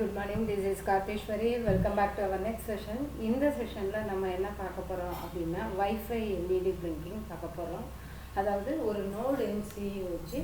good morning. This is Kartheshwari. Welcome back to our next session. இந்த செஷன்ல நம்ம என்ன பார்க்க போறோம் அப்படின்னா வைஃபை எல்இடி பிளிங்கிங் பார்க்க போறோம். அதாவது ஒரு நோட் MCU வச்சு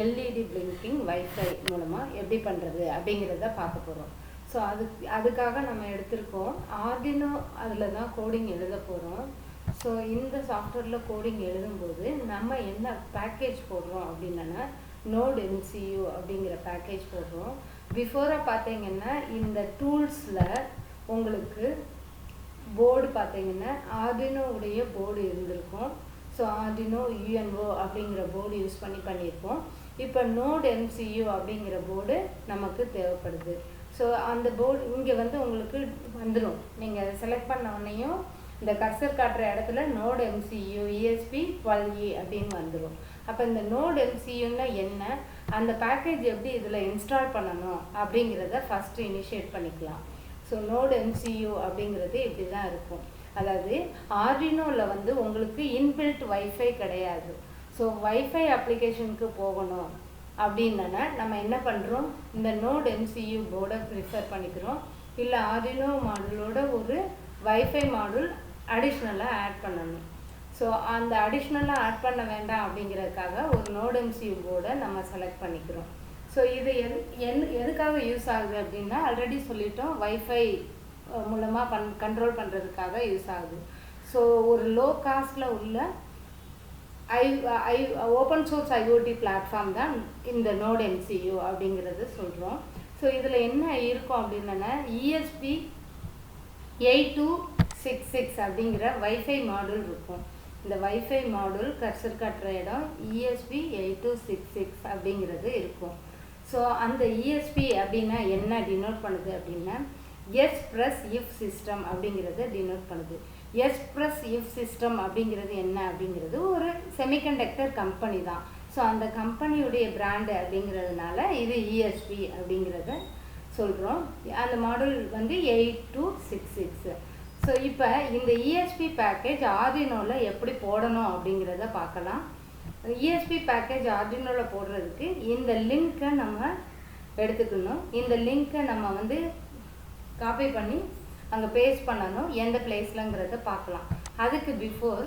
எல்இடி பிளிங்கிங் வைஃபை மூலமா எப்படி பண்றது அப்படிங்கறத பார்க்க போறோம். ஸோ அதுக்காக நம்ம எடுத்திருக்கோம் ஆர்டினோ. அதில் தான் கோடிங் எழுத போகிறோம். ஸோ இந்த சாஃப்ட்வேரில் கோடிங் எழுதும்போது நம்ம என்ன பேக்கேஜ் போடுறோம் அப்படின்னா நோட் MCU அப்படிங்கிற பேக்கேஜ் போடுறோம். பிஃபோராக பார்த்தீங்கன்னா இந்த டூல்ஸில் உங்களுக்கு போர்டு பார்த்தீங்கன்னா ஆர்டினோவுடைய போர்டு இருந்திருக்கும். ஸோ ஆர்டினோ UNO அப்படிங்கிற போர்டு யூஸ் பண்ணியிருப்போம். இப்போ நோட் MCU அப்படிங்கிற போர்டு நமக்கு தேவைப்படுது. ஸோ அந்த போர்டு இங்கே உங்களுக்கு வந்துடும். நீங்கள் செலக்ட் பண்ண உடனேயும் இந்த கர்சர் காட்டுற இடத்துல நோட் MCU ESP12E அப்படின்னு வந்துடும். அப்போ இந்த நோட் MCUன்னா என்ன, அந்த பேக்கேஜ் எப்படி இதில் இன்ஸ்டால் பண்ணணும் அப்படிங்கிறத ஃபஸ்ட்டு இனிஷியேட் பண்ணிக்கலாம். ஸோ நோட் MCU அப்படிங்கிறது இப்படி தான் இருக்கும். அதாவது ஆர்டினோவில் உங்களுக்கு இன்பில்ட் வைஃபை கிடையாது. ஸோ வைஃபை அப்ளிகேஷனுக்கு போகணும் அப்படின்னா நம்ம என்ன பண்ணுறோம், இந்த நோட் MCU போர்டை ப்ரிஃபர் பண்ணிக்கிறோம். இல்லை ஆர்டினோ மாடலோட ஒரு வைஃபை மாடல் அடிஷ்னலாக ஆட் பண்ணணும். ஸோ அந்த அடிஷ்னலாக ஆட் பண்ண வேண்டாம் அப்படிங்கிறதுக்காக ஒரு நோட் MCU போர்டை நம்ம செலக்ட் பண்ணிக்கிறோம். ஸோ இது எதுக்காக யூஸ் ஆகுது அப்படின்னா ஆல்ரெடி சொல்லிட்டோம், வைஃபை மூலமாக கண்ட்ரோல் பண்ணுறதுக்காக யூஸ் ஆகுது. ஸோ ஒரு லோ காஸ்டில் உள்ள ஓப்பன் சோர்ஸ் IoT பிளாட்ஃபார்ம் தான் இந்த நோட் MCU அப்படிங்கிறது சொல்கிறோம். ஸோ இதில் என்ன இருக்கும் அப்படின்னா ESP8266 அப்படிங்கிற வைஃபை மாடல் இருக்கும். இந்த வைஃபை மாடல் கர்சர் காட்டுற இடம் ESP8266 அப்படிங்கிறது இருக்கும். ஸோ அந்த ESP அப்படின்னா என்ன டினோட் பண்ணுது அப்படின்னா எஸ் ப்ளஸ் இஃப் சிஸ்டம் அப்படிங்கிறத டினோட் பண்ணுது. எஸ் ப்ளஸ் இஃப் சிஸ்டம் அப்படிங்கிறது என்ன அப்படிங்கிறது ஒரு செமிகண்டக்டர் கம்பெனி தான். ஸோ அந்த கம்பெனியுடைய பிராண்டு அப்படிங்கிறதுனால இது ESP அப்படிங்கிறத சொல்கிறோம். அந்த மாடல் 8266. ஸோ இப்போ இந்த ESP பேக்கேஜ் ஆர்டினோவில் எப்படி போடணும் அப்படிங்கிறத பார்க்கலாம். ESP பேக்கேஜ் ஆர்டினோவில் போடுறதுக்கு இந்த லிங்க்கை நம்ம எடுத்துக்கணும். இந்த லிங்க்கை நம்ம காப்பி பண்ணி அங்கே பேஸ்ட் பண்ணணும். எந்த பிளேஸ்லங்கிறத பார்க்கலாம். அதுக்கு பிஃபோர்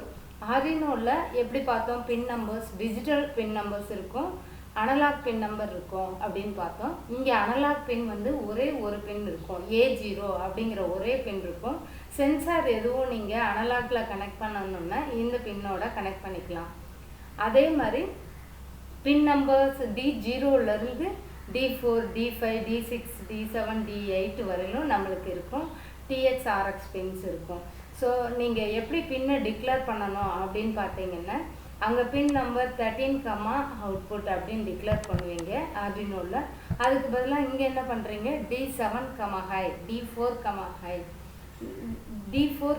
ஆர்டினோவில் எப்படி பார்த்தோம், பின் நம்பர்ஸ், டிஜிட்டல் பின் நம்பர்ஸ் இருக்கும், அனலாக் பின் நம்பர் இருக்கும் அப்படின்னு பார்த்தோம். இங்கே அனலாக் பின் ஒரே ஒரு பின் இருக்கும், A0 அப்படிங்கிற ஒரே பின் இருக்கும். சென்சார் எதுவும் நீங்கள் அனலாக்கில் கனெக்ட் பண்ணணுன்னா இந்த பின்னோட கனெக்ட் பண்ணிக்கலாம். அதே மாதிரி பின் numbers D0லேருந்து D4 D5 D6 D7 D8 வரையிலும் நம்மளுக்கு இருக்கும். TX RX பின்ஸ் இருக்கும். ஸோ நீங்கள் எப்படி பின்னை டிக்ளேர் பண்ணணும் அப்படின்னு பார்த்தீங்கன்னா அங்கே பின் நம்பர் 13, அவுட்புட் அப்படின்னு டிக்ளேர் பண்ணுவீங்க ஆர்டினோவில். அதுக்கு பதிலாக இங்கே என்ன பண்ணுறீங்க, D7, high, D4, high, D4,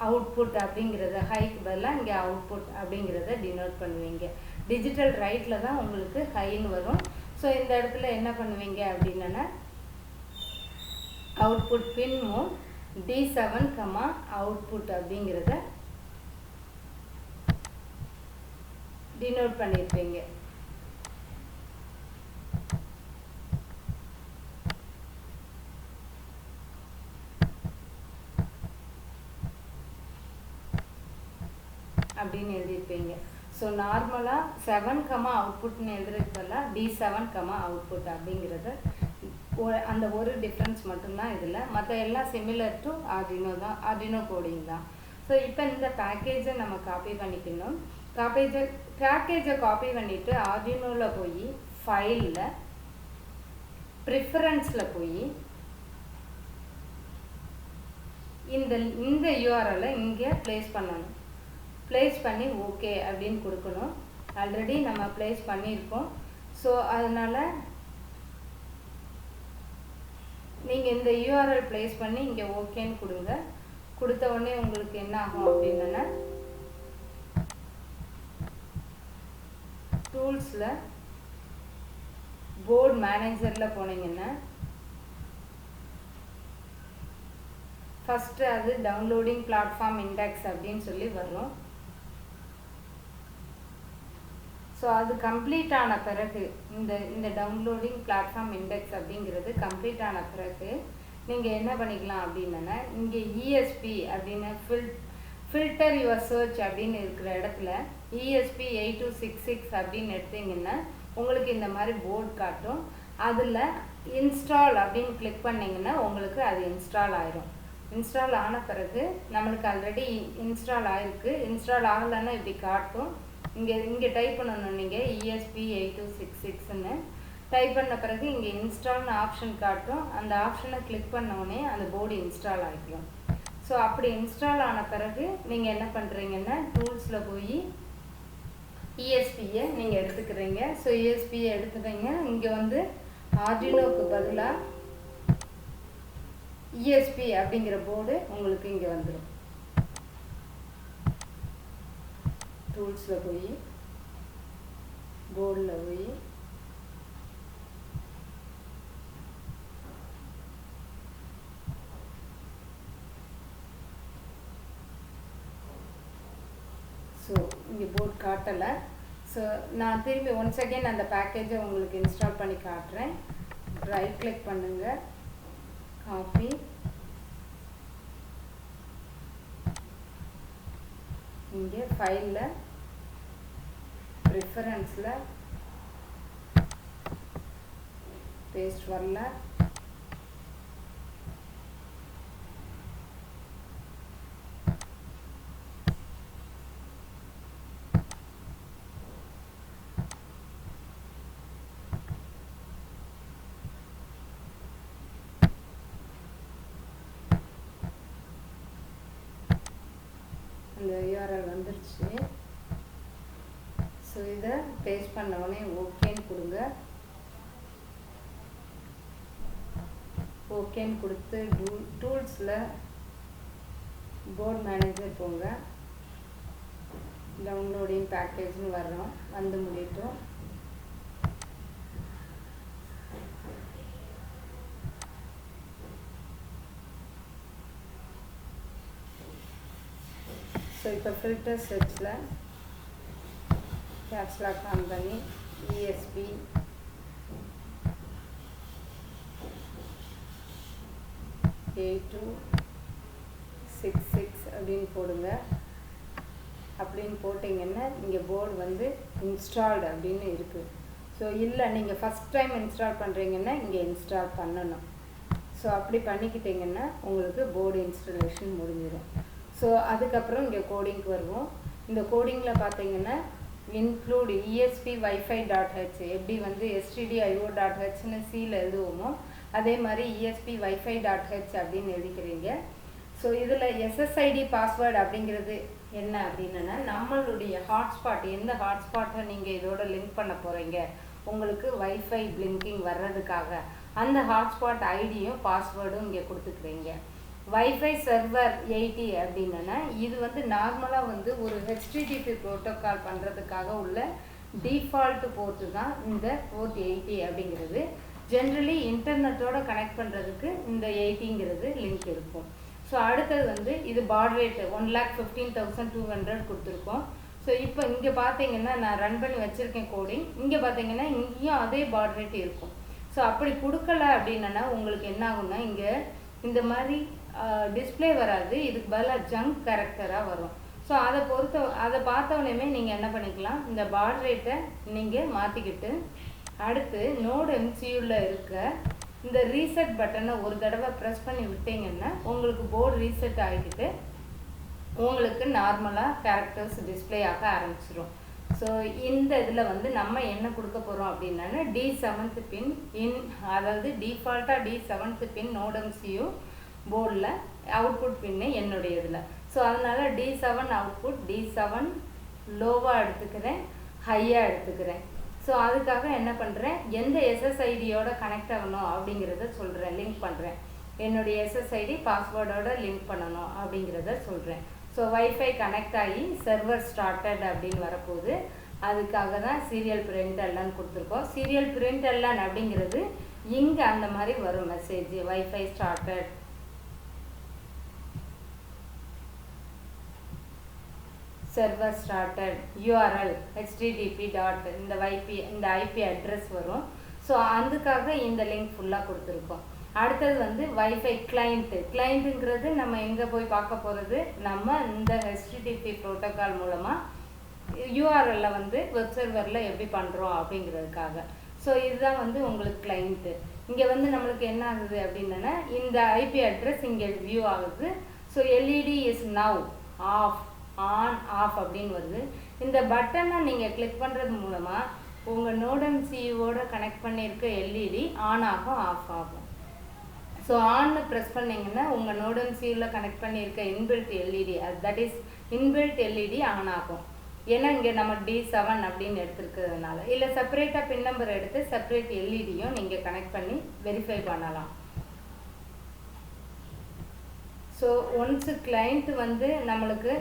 output அப்படிங்கிறத ஹைக்கு பதிலாக இங்கே அவுட்புட் அப்படிங்கிறத டினோட் பண்ணுவீங்க. டிஜிட்டல் ரைட்டில் தான் உங்களுக்கு ஹைன்னு வரும். ஸோ இந்த இடத்துல என்ன பண்ணுவீங்க அப்படின்னா output pin mode D7, output அப்படிங்கிறத டினோட் பண்ணியிருப்பீங்க. அப்படின்னு எழுதியிருப்பீங்க. ஸோ நார்மலாக 7, அவுட்புட்னு எழுதுறதுக்கு பதிலாக D7, அவுட்புட் அப்படிங்கிறது அந்த ஒரு டிஃப்ரென்ஸ் மட்டும்தான் இதில். மற்ற எல்லாம் சிமிலர் டு ஆர்டினோ தான், ஆர்டினோ கோடிங் தான். ஸோ இப்போ இந்த பேக்கேஜை நம்ம காப்பி பண்ணிக்கணும். பேக்கேஜை காப்பி பண்ணிவிட்டு ஆர்டினோவில் போய் ஃபைலில் ப்ரிஃபரன்ஸில் போய் இந்த URL-ஐ இங்கே ப்ளேஸ் பண்ணணும். ப்ளேஸ் பண்ணி ஓகே அப்படின்னு கொடுக்கணும். ஆல்ரெடி நம்ம ப்ளேஸ் பண்ணியிருக்கோம். ஸோ அதனால் நீங்கள் இந்த URL ப்ளேஸ் பண்ணி இங்கே ஓகேன்னு கொடுங்க. கொடுத்த உடனே உங்களுக்கு என்ன ஆகும் அப்படின்னா டூல்ஸில் போர்ட் மேனேஜரில் போனீங்கன்னா ஃபஸ்ட்டு அது டவுன்லோடிங் பிளாட்ஃபார்ம் இண்டெக்ஸ் அப்படின்னு சொல்லி வரும். ஸோ அது கம்ப்ளீட் ஆன பிறகு இந்த டவுன்லோடிங் பிளாட்ஃபார்ம் இண்டெக்ஸ் அப்படிங்கிறது கம்ப்ளீட் ஆன பிறகு நீங்கள் என்ன பண்ணிக்கலாம் அப்படின்னா இங்கே இஎஸ்பி அப்படின்னு ஃபில்டர் யுவர் சர்ச் அப்படின்னு இருக்கிற இடத்துல இஎஸ்பி 8266 அப்படின்னு எடுத்தீங்கன்னா உங்களுக்கு இந்த மாதிரி போர்டு காட்டும். அதில் இன்ஸ்டால் அப்படின்னு கிளிக் பண்ணிங்கன்னா உங்களுக்கு அது இன்ஸ்டால் ஆயிரும். இன்ஸ்டால் ஆன பிறகு நம்மளுக்கு ஆல்ரெடி இன்ஸ்டால் ஆகிருக்கு. இன்ஸ்டால் ஆகலைன்னா இப்படி காட்டும். இங்கே டைப் பண்ணணும். நீங்கள் ESP 8266ன்னு டைப் பண்ண பிறகு இங்கே இன்ஸ்டால்னு ஆப்ஷன் காட்டும். அந்த ஆப்ஷனை கிளிக் பண்ணோடனே அந்த போர்டு இன்ஸ்டால் ஆகிடும். ஸோ அப்படி இன்ஸ்டால் ஆன பிறகு நீங்கள் என்ன பண்ணுறீங்கன்னா டூல்ஸில் போய் ESPயை நீங்கள் எடுத்துக்கிறீங்க. ஸோ ESPயை எடுத்துக்கிறீங்க. இங்கே வந்து ஆர்டினோவுக்கு பதிலாக ESP அப்படிங்கிற போர்டு உங்களுக்கு இங்கே வந்துடும். டூல்ஸில் போய் போர்டில் போய் ஸோ இங்கே போர்டு காட்டலை. ஸோ நான் திரும்பி ஒன்ஸ் அகெயின் அந்த பேக்கேஜை உங்களுக்கு இன்ஸ்டால் பண்ணி காட்டுறேன். ரைட் கிளிக் பண்ணுங்கள், காப்பி, இங்கே ஃபைலில் ப்ரிஃபரன்ஸில் பேஸ்ட் வரல, அந்த URL வந்துருச்சு. ஸோ இதை பேஸ்ட் பண்ண உடனே ஓகேன்னு கொடுங்க. ஓகேன்னு கொடுத்து டூல்ஸில் போர்ட் மேனேஜர் போங்க. டவுன்லோடிங் பேக்கேஜ்னு வர்றோம், வந்து முடியட்டும். ஸோ இப்போ ஃபில்டர் சர்ச்சில் கேப்ஸ்லாக் ஆன் பண்ணி ESP A266 அப்படின்னு போடுங்க. அப்படின்னு போட்டிங்கன்னா இங்கே போர்டு வந்து இன்ஸ்டால்டு அப்படின்னு இருக்குது. ஸோ இல்லை நீங்கள் ஃபஸ்ட் டைம் இன்ஸ்டால் பண்ணுறீங்கன்னா இங்கே இன்ஸ்டால் பண்ணணும். ஸோ அப்படி பண்ணிக்கிட்டிங்கன்னா உங்களுக்கு போர்டு இன்ஸ்டாலேஷன் முடிஞ்சிடும். ஸோ அதுக்கப்புறம் இங்கே கோடிங்க்கு வருவோம். இந்த கோடிங்கில் பார்த்தீங்கன்னா இன்க்ளூட் ESP wifi.h எப்படி வந்து stdio.hன்னு சியில் எழுதுவோமோ அதே மாதிரி ESP wifi.h அப்படின்னு எழுதிக்கிறீங்க. ஸோ இதில் SSID பாஸ்வேர்டு அப்படிங்கிறது என்ன அப்படின்னா நம்மளுடைய ஹாட்ஸ்பாட், எந்த ஹாட்ஸ்பாட்டை நீங்கள் இதோட லிங்க் பண்ண போகிறீங்க உங்களுக்கு வைஃபை பிளிங்கிங் வர்றதுக்காக அந்த ஹாட்ஸ்பாட் ஐடியும் பாஸ்வேர்டும் இங்கே கொடுத்துக்கிறீங்க. வைஃபை சர்வர் 80 அப்படின்னா இது வந்து நார்மலாக வந்து ஒரு HTTP ப்ரோட்டோக்கால் பண்ணுறதுக்காக உள்ள டிஃபால்ட்டு போர்ட்டு தான் இந்த போர்ட் 80 அப்படிங்கிறது. ஜென்ரலி இன்டர்நெட்டோட கனெக்ட் பண்ணுறதுக்கு இந்த 80ங்கிறது லிங்க் இருக்கும். ஸோ அடுத்தது வந்து இது பாட் ரேட்டு 1,15,200 கொடுத்துருக்கோம். ஸோ இப்போ இங்கே பார்த்தீங்கன்னா நான் ரன் பண்ணி வச்சுருக்கேன் கோடிங். இங்கே பார்த்தீங்கன்னா இங்கேயும் அதே பாட் ரேட் இருக்கும். ஸோ அப்படி கொடுக்கல அப்படின்னா உங்களுக்கு என்ன ஆகும்னா இங்கே இந்த மாதிரி டிஸ்பிளே வராது, இதுக்கு பதிலாக ஜங்க் கேரக்டராக வரும். ஸோ அதை பார்த்தோன்னே நீங்கள் என்ன பண்ணிக்கலாம், இந்த பாட் ரேட்டை நீங்கள் மாற்றிக்கிட்டு அடுத்து நோடு MCUவில் இருக்க இந்த ரீசெட் பட்டனை ஒரு தடவை ப்ரெஸ் பண்ணி விட்டீங்கன்னா உங்களுக்கு போர்டு ரீசெட் ஆகிக்கிட்டு உங்களுக்கு நார்மலாக கேரக்டர்ஸ் டிஸ்பிளே ஆக ஆரம்பிச்சிடும். ஸோ இந்த இதில் வந்து நம்ம என்ன கொடுக்க போகிறோம் அப்படின்னா D7th பின் அதாவது டிஃபால்ட்டாக D7th பின் நோடு MCU போர்டில் அவுட்புட் பின்னு என்னுடைய இதில். ஸோ அதனால் D7 அவுட்புட், D7 லோவாக எடுத்துக்கிறேன், ஹையாக எடுத்துக்கிறேன். ஸோ அதுக்காக என்ன பண்ணுறேன், எந்த SSIDயோட கனெக்ட் ஆகணும் அப்படிங்கிறத சொல்கிறேன், லிங்க் பண்ணுறேன். என்னுடைய SSID பாஸ்வேர்டோட லிங்க் பண்ணணும் அப்படிங்கிறத சொல்கிறேன். ஸோ வைஃபை கனெக்ட் ஆகி சர்வர் ஸ்டார்டட் அப்படின்னு வரப்போகுது. அதுக்காக தான் சீரியல் பிரிண்ட் எல்லாம் கொடுத்துருக்கோம். சீரியல் பிரிண்ட் எல்லாம் அப்படிங்கிறது இங்கே அந்த மாதிரி வரும் message, wifi started. server started URL http dot இந்த IP அட்ரஸ் வரும். ஸோ அதுக்காக இந்த லிங்க் ஃபுல்லாக கொடுத்துருக்கோம். அடுத்தது வந்து வைஃபை கிளைண்ட்டுங்கிறது நம்ம எங்கே போய் பார்க்க போகிறது, நம்ம இந்த HTTP ப்ரோட்டோக்கால் மூலமாக யூஆர்எல்ல வந்து வெப் சர்வரில் எப்படி பண்ணுறோம் அப்படிங்கிறதுக்காக. ஸோ இதுதான் வந்து உங்களுக்கு கிளைண்ட்டு. இங்கே வந்து நம்மளுக்கு என்ன ஆகுது அப்படின்னா இந்த ஐபி அட்ரஸ் இங்கே வியூ ஆகுது. So LED is now off on off அப்படின்னு வருது. இந்த பட்டனை நீங்கள் கிளிக் பண்ணுறது மூலமாக உங்கள் நோடம்சியோட கனெக்ட் பண்ணியிருக்க எல்இடி ஆன் ஆகும் ஆஃப் ஆகும். ஸோ ஆன்னு ப்ரெஸ் பண்ணிங்கன்னா உங்கள் நோடம்சியில் கனெக்ட் பண்ணியிருக்க inbuilt LED that is inbuilt LED on ஆகும். ஏன்னா இங்கே நம்ம D7 அப்படின்னு எடுத்துருக்கிறதுனால. இல்லை செப்பரேட்டாக பின் நம்பர் எடுத்து செப்பரேட் எல்இடியும் நீங்கள் கனெக்ட் பண்ணி வெரிஃபை பண்ணலாம். ஸோ ஒன்ஸு கிளைண்ட் வந்து நம்மளுக்கு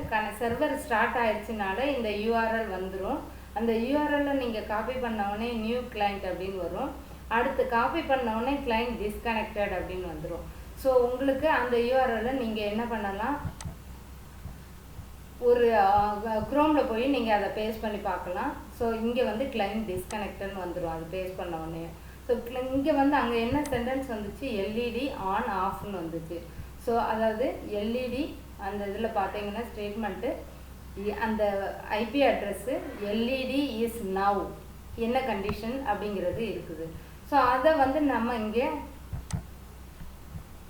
சர்வர் ஸ்டார்ட் ஆயிடுச்சுனால இந்த யூஆர்எல் வந்துடும். அந்த யூஆர்எல்ல நீங்கள் காப்பி பண்ணவுடனே நியூ கிளைண்ட் அப்படின்னு வரும். அடுத்து காப்பி பண்ணவுடனே கிளைண்ட் டிஸ்கனெக்டட் அப்படின்னு வந்துடும். ஸோ உங்களுக்கு அந்த யூஆர்எல்ல நீங்கள் என்ன பண்ணலாம், ஒரு க்ரோமில் போய் நீங்கள் அதை பேஸ்ட் பண்ணி பார்க்கலாம். ஸோ இங்கே வந்து கிளைண்ட் டிஸ்கனெக்டட்னு வந்துடும் அது பேஸ்ட் பண்ண உடனே. ஸோ இங்கே வந்து அங்கே என்ன சென்டென்ஸ் வந்துச்சு, எல்இடி ஆன் ஆஃப்னு வந்துச்சு. ஸோ அதாவது எல்இடி அந்த இதில் பார்த்தீங்கன்னா ஸ்டேட்மெண்ட்டு அந்த IP address LED is now என்ன கண்டிஷன் அப்படிங்கிறது இருக்குது. ஸோ அதை வந்து நம்ம இங்கே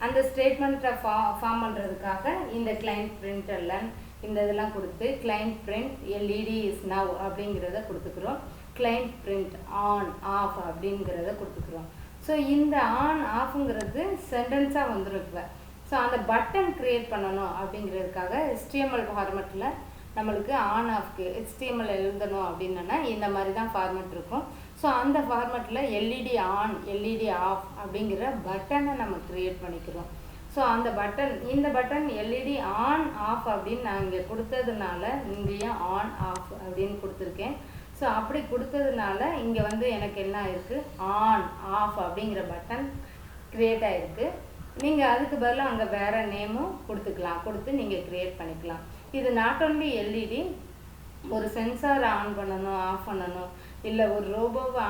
அந்த ஸ்டேட்மெண்ட்டை ஃபார்ம் பண்ணுறதுக்காக இந்த கிளைண்ட் பிரிண்டர்லன் இந்த இதெல்லாம் கொடுத்து client print LED is now அப்படிங்கிறத கொடுத்துக்கிறோம். கிளைண்ட் பிரிண்ட் ஆன் ஆஃப் அப்படிங்கிறத கொடுத்துக்கிறோம். ஸோ இந்த ஆன் ஆஃப்ங்கிறது சென்டென்ஸாக வந்துடும் இப்போ. ஸோ அந்த பட்டன் க்ரியேட் பண்ணணும் அப்படிங்கிறதுக்காக HTML ஃபார்மெட்டில் நம்மளுக்கு ஆன் ஆஃப்க்கு HTML எழுதணும் அப்படின்னா இந்த மாதிரி தான் ஃபார்மெட் இருக்கும். ஸோ அந்த ஃபார்மெட்டில் எல்இடி ஆன் எல்இடி ஆஃப் அப்படிங்கிற பட்டனை நம்ம க்ரியேட் பண்ணிக்கிறோம். ஸோ அந்த இந்த பட்டன் எல்இடி ஆன் ஆஃப் அப்படின்னு நான் இங்கே கொடுத்ததுனால இங்கேயும் ஆன் ஆஃப் அப்படின்னு கொடுத்துருக்கேன். ஸோ அப்படி கொடுத்ததுனால இங்கே வந்து எனக்கு என்ன ஆயிருக்கு, ஆன் ஆஃப் அப்படிங்கிற பட்டன் க்ரியேட் ஆகிருக்கு. நீங்கள் அதுக்கு பதிலாக அங்கே வேறு நேமும் கொடுத்து நீங்கள் க்ரியேட் பண்ணிக்கலாம். இது நாட் ஒன்லி எல்இடி, ஒரு சென்சார் ஆன் பண்ணணும் ஆஃப் பண்ணணும், இல்லை ஒரு ரோபோவை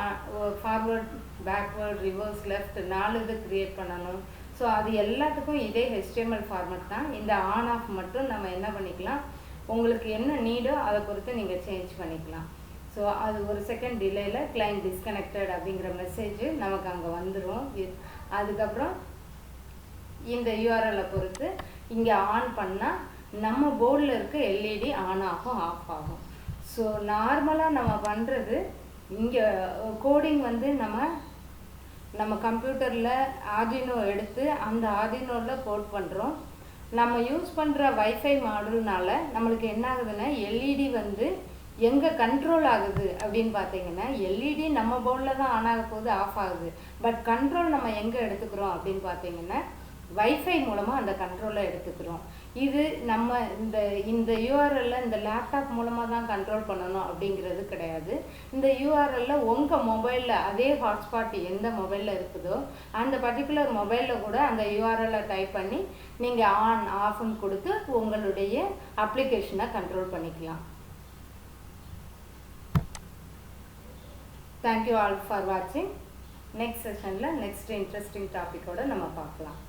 ஃபார்வர்ட் பேக்வேர்ட் ரிவர்ஸ் லெஃப்ட் 4 இது க்ரியேட் பண்ணணும். ஸோ அது எல்லாத்துக்கும் இதே HTML ஃபார்மெட் தான். இந்த ஆன் ஆஃப் மட்டும் நம்ம என்ன பண்ணிக்கலாம், உங்களுக்கு என்ன நீடோ அதை பொறுத்து நீங்கள் சேஞ்ச் பண்ணிக்கலாம். ஸோ அது ஒரு செகண்ட் டிலேயில் கிளைண்ட் டிஸ்கனெக்டட் அப்படிங்கிற மெசேஜ் நமக்கு அங்கே வந்துடும். அதுக்கப்புறம் இந்த யூஆர்எல்லை பொறுத்து இங்கே ஆன் பண்ணால் நம்ம போர்டில் இருக்க எல்இடி ஆன் ஆகும் ஆஃப் ஆகும். ஸோ நார்மலாக நம்ம பண்ணுறது இங்கே கோடிங் வந்து நம்ம கம்ப்யூட்டரில் ஆர்டினோ எடுத்து அந்த ஆர்டினோவில் போர்ட் பண்ணுறோம். நம்ம யூஸ் பண்ணுற வைஃபை மாடல்னால நம்மளுக்கு என்ன ஆகுதுன்னா எல்இடி வந்து எங்கே கண்ட்ரோல் ஆகுது அப்படின்னு பார்த்தீங்கன்னா எல்இடி நம்ம போர்டில் தான் ஆன் ஆக போகுது ஆஃப் ஆகுது. பட் கண்ட்ரோல் நம்ம எங்கே எடுத்துக்கிறோம் அப்படின்னு பார்த்தீங்கன்னா வைஃபை மூலமாக அந்த கண்ட்ரோலை எடுத்துக்கிறோம். இது நம்ம இந்த யூஆர்எல்ல இந்த லேப்டாப் மூலமாக தான் கண்ட்ரோல் பண்ணணும் அப்படிங்கிறது கிடையாது. இந்த யூஆர்எல்ல உங்கள் மொபைலில் அதே ஹாட்ஸ்பாட் எந்த மொபைலில் இருக்குதோ அந்த பர்டிகுலர் மொபைலில் கூட அந்த யூஆர்எல்லை டைப் பண்ணி நீங்கள் ஆன் ஆஃப்னு கொடுத்து உங்களுடைய அப்ளிகேஷனை கண்ட்ரோல் பண்ணிக்கலாம். தேங்க்யூ ஆல் ஃபார் வாட்சிங். நெக்ஸ்ட் செஷனில் நெக்ஸ்ட் இன்ட்ரெஸ்டிங் டாப்பிக்கோடு நம்ம பார்க்கலாம்.